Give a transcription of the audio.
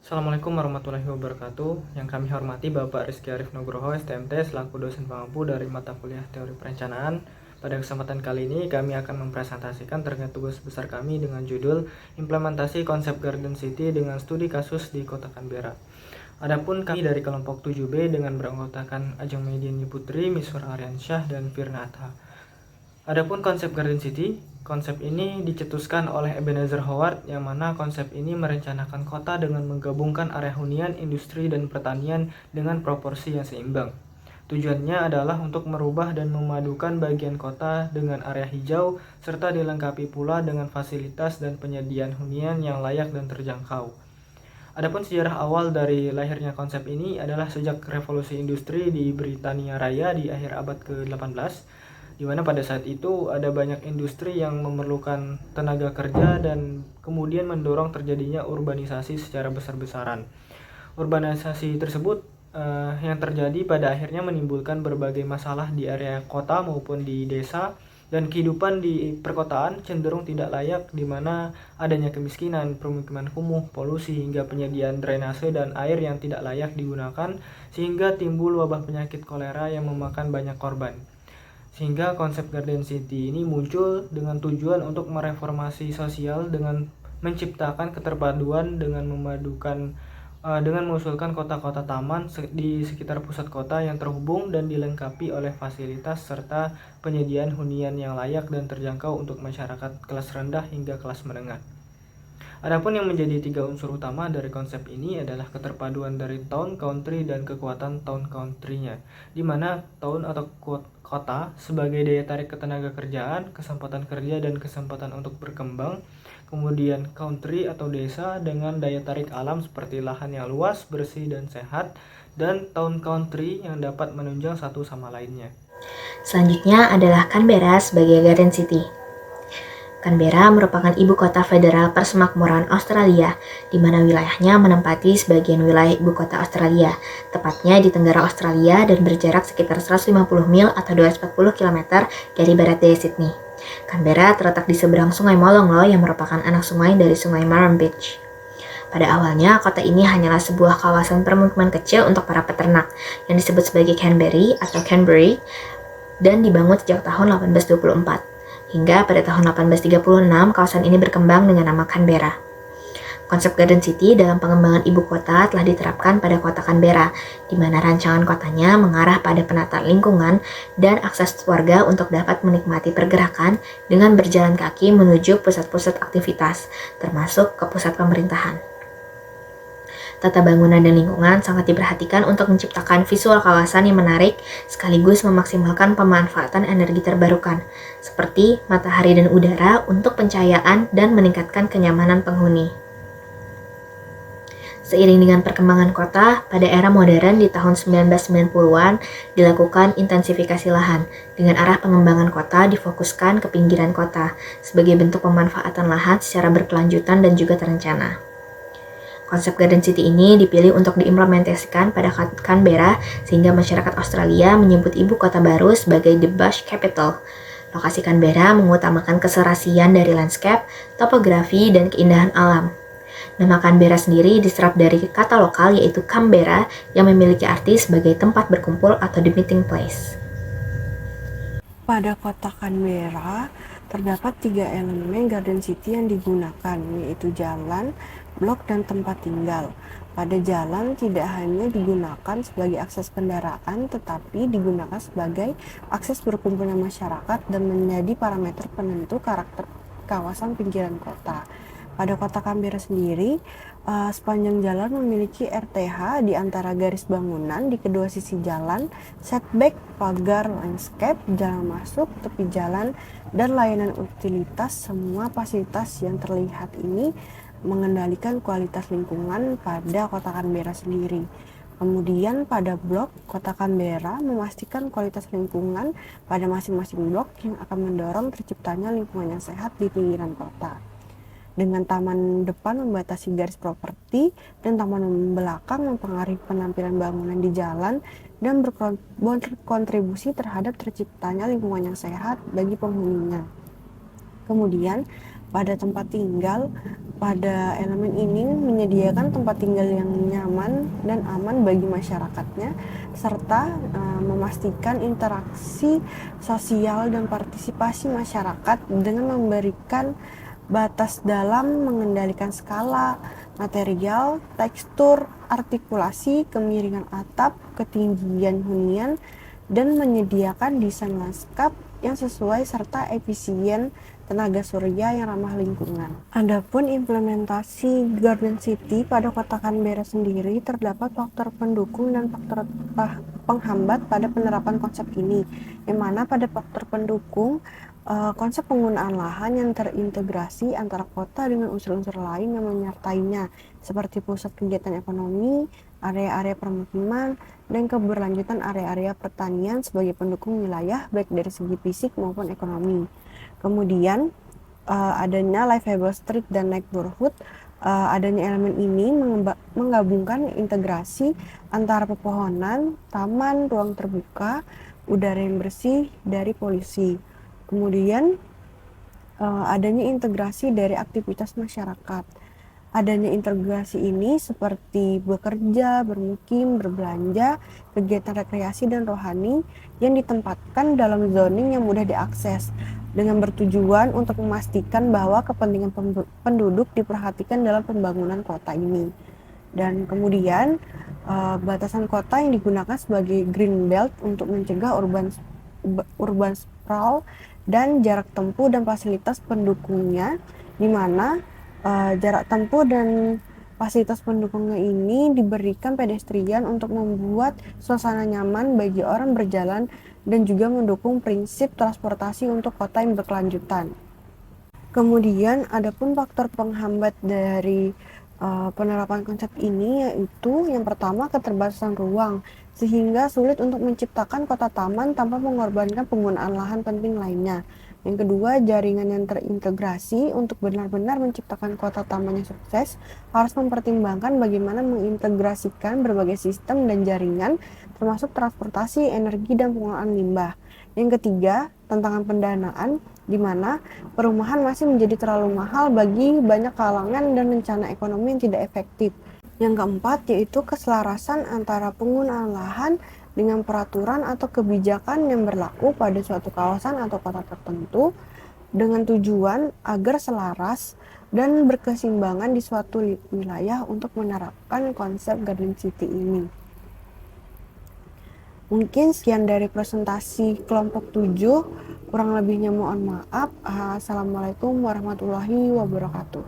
Assalamualaikum warahmatullahi wabarakatuh. Yang kami hormati Bapak Rizky Arif Nugroho, STMT, selaku dosen pengampu dari mata kuliah Teori Perencanaan. Pada kesempatan kali ini, kami akan mempresentasikan terkait tugas besar kami dengan judul Implementasi Konsep Garden City dengan Studi Kasus di Kota Canberra. Adapun kami dari kelompok 7B dengan beranggotakan Ajeng Mediani Putri, Miswar Aryansyah, dan Firna Atha. Adapun konsep Garden City, konsep ini dicetuskan oleh Ebenezer Howard, yang mana konsep ini merencanakan kota dengan menggabungkan area hunian, industri, dan pertanian dengan proporsi yang seimbang. Tujuannya adalah untuk merubah dan memadukan bagian kota dengan area hijau, serta dilengkapi pula dengan fasilitas dan penyediaan hunian yang layak dan terjangkau. Adapun sejarah awal dari lahirnya konsep ini adalah sejak revolusi industri di Britania Raya di akhir abad ke-18, di mana pada saat itu ada banyak industri yang memerlukan tenaga kerja dan kemudian mendorong terjadinya urbanisasi secara besar-besaran. Urbanisasi tersebut yang terjadi pada akhirnya menimbulkan berbagai masalah di area kota maupun di desa, dan kehidupan di perkotaan cenderung tidak layak, di mana adanya kemiskinan, permukiman kumuh, polusi, hingga penyediaan drainase dan air yang tidak layak digunakan, sehingga timbul wabah penyakit kolera yang memakan banyak korban. Sehingga konsep Garden City ini muncul dengan tujuan untuk mereformasi sosial dengan menciptakan keterpaduan dengan memadukan dengan mengusulkan kota-kota taman di sekitar pusat kota yang terhubung dan dilengkapi oleh fasilitas serta penyediaan hunian yang layak dan terjangkau untuk masyarakat kelas rendah hingga kelas menengah. Adapun yang menjadi 3 unsur utama dari konsep ini adalah keterpaduan dari town, country, dan kekuatan town country-nya, di mana town atau kota sebagai daya tarik ketenaga kerjaan, kesempatan kerja, dan kesempatan untuk berkembang. Kemudian country atau desa dengan daya tarik alam seperti lahan yang luas, bersih, dan sehat, dan town country yang dapat menunjang satu sama lainnya. Selanjutnya adalah Canberra sebagai Garden City. Canberra merupakan ibu kota federal persemakmuran Australia, di mana wilayahnya menempati sebagian wilayah ibu kota Australia, tepatnya di tenggara Australia dan berjarak sekitar 150 mil atau 240 km dari barat daya Sydney. Canberra terletak di seberang Sungai Molonglo yang merupakan anak sungai dari Sungai Murrumbidgee. Pada awalnya, kota ini hanyalah sebuah kawasan permukiman kecil untuk para peternak yang disebut sebagai Canberry atau Canberry dan dibangun sejak tahun 1824. Hingga pada tahun 1836, kawasan ini berkembang dengan nama Canberra. Konsep Garden City dalam pengembangan ibu kota telah diterapkan pada kota Canberra, di mana rancangan kotanya mengarah pada penataan lingkungan dan akses warga untuk dapat menikmati pergerakan dengan berjalan kaki menuju pusat-pusat aktivitas, termasuk ke pusat pemerintahan. Tata bangunan dan lingkungan sangat diperhatikan untuk menciptakan visual kawasan yang menarik sekaligus memaksimalkan pemanfaatan energi terbarukan, seperti matahari dan udara untuk pencahayaan dan meningkatkan kenyamanan penghuni. Seiring dengan perkembangan kota, pada era modern di tahun 1990-an dilakukan intensifikasi lahan, dengan arah pengembangan kota difokuskan ke pinggiran kota, sebagai bentuk pemanfaatan lahan secara berkelanjutan dan juga terencana. Konsep Garden City ini dipilih untuk diimplementasikan pada Canberra sehingga masyarakat Australia menyebut ibu kota baru sebagai The Bush Capital. Lokasi Canberra mengutamakan keserasian dari landscape, topografi, dan keindahan alam. Nama Canberra sendiri diserap dari kata lokal yaitu Canberra yang memiliki arti sebagai tempat berkumpul atau the meeting place. Pada kota Canberra, terdapat 3 elemen Garden City yang digunakan, yaitu jalan, blok, dan tempat tinggal. Pada jalan tidak hanya digunakan sebagai akses kendaraan, tetapi digunakan sebagai akses berkumpulnya masyarakat dan menjadi parameter penentu karakter kawasan pinggiran kota. Pada kota Canberra sendiri, sepanjang jalan memiliki RTH di antara garis bangunan di kedua sisi jalan, setback, pagar, landscape, jalan masuk, tepi jalan, dan layanan utilitas. Semua fasilitas yang terlihat ini mengendalikan kualitas lingkungan pada kota Canberra sendiri. Kemudian pada blok, kota Canberra memastikan kualitas lingkungan pada masing-masing blok yang akan mendorong terciptanya lingkungan yang sehat di pinggiran kota. Dengan taman depan membatasi garis properti dan taman belakang mempengaruhi penampilan bangunan di jalan dan berkontribusi terhadap terciptanya lingkungan yang sehat bagi penghuninya. Kemudian pada tempat tinggal. Pada elemen ini menyediakan tempat tinggal yang nyaman dan aman bagi masyarakatnya, serta memastikan interaksi sosial dan partisipasi masyarakat dengan memberikan batas dalam mengendalikan skala, material, tekstur, artikulasi, kemiringan atap, ketinggian hunian, dan menyediakan desain lanskap yang sesuai serta efisien tenaga surya yang ramah lingkungan. Adapun implementasi Garden City pada kota Canberra sendiri, terdapat faktor pendukung dan faktor penghambat pada penerapan konsep ini, yang mana pada faktor pendukung konsep penggunaan lahan yang terintegrasi antara kota dengan unsur-unsur lain yang menyertainya, seperti pusat kegiatan ekonomi, area-area permukiman, dan keberlanjutan area-area pertanian sebagai pendukung wilayah baik dari segi fisik maupun ekonomi. Kemudian adanya livable street dan neighborhood. Adanya elemen ini menggabungkan integrasi antara pepohonan, taman, ruang terbuka, udara yang bersih dari polusi. Kemudian adanya integrasi dari aktivitas masyarakat. Adanya integrasi ini seperti bekerja, bermukim, berbelanja, kegiatan rekreasi dan rohani yang ditempatkan dalam zoning yang mudah diakses, dengan bertujuan untuk memastikan bahwa kepentingan penduduk diperhatikan dalam pembangunan kota ini. Dan kemudian batasan kota yang digunakan sebagai green belt untuk mencegah urban sprawl dan jarak tempuh dan fasilitas pendukungnya, di mana jarak tempuh dan fasilitas pendukungnya ini diberikan pedestrian untuk membuat suasana nyaman bagi orang berjalan dan juga mendukung prinsip transportasi untuk kota yang berkelanjutan. Kemudian adapun faktor penghambat dari penerapan konsep ini, yaitu yang pertama keterbatasan ruang, sehingga sulit untuk menciptakan kota taman tanpa mengorbankan penggunaan lahan penting lainnya. Yang kedua, jaringan yang terintegrasi. Untuk benar-benar menciptakan kota taman yang sukses, harus mempertimbangkan bagaimana mengintegrasikan berbagai sistem dan jaringan, termasuk transportasi, energi, dan pengelolaan limbah. Yang ketiga, tantangan pendanaan, di mana perumahan masih menjadi terlalu mahal bagi banyak kalangan dan rencana ekonomi yang tidak efektif. Yang keempat, yaitu keselarasan antara penggunaan lahan dengan peraturan atau kebijakan yang berlaku pada suatu kawasan atau kota tertentu, dengan tujuan agar selaras dan berkeseimbangan di suatu wilayah untuk menerapkan konsep Garden City ini. Mungkin sekian dari presentasi kelompok 7, kurang lebihnya mohon maaf. Assalamualaikum warahmatullahi wabarakatuh.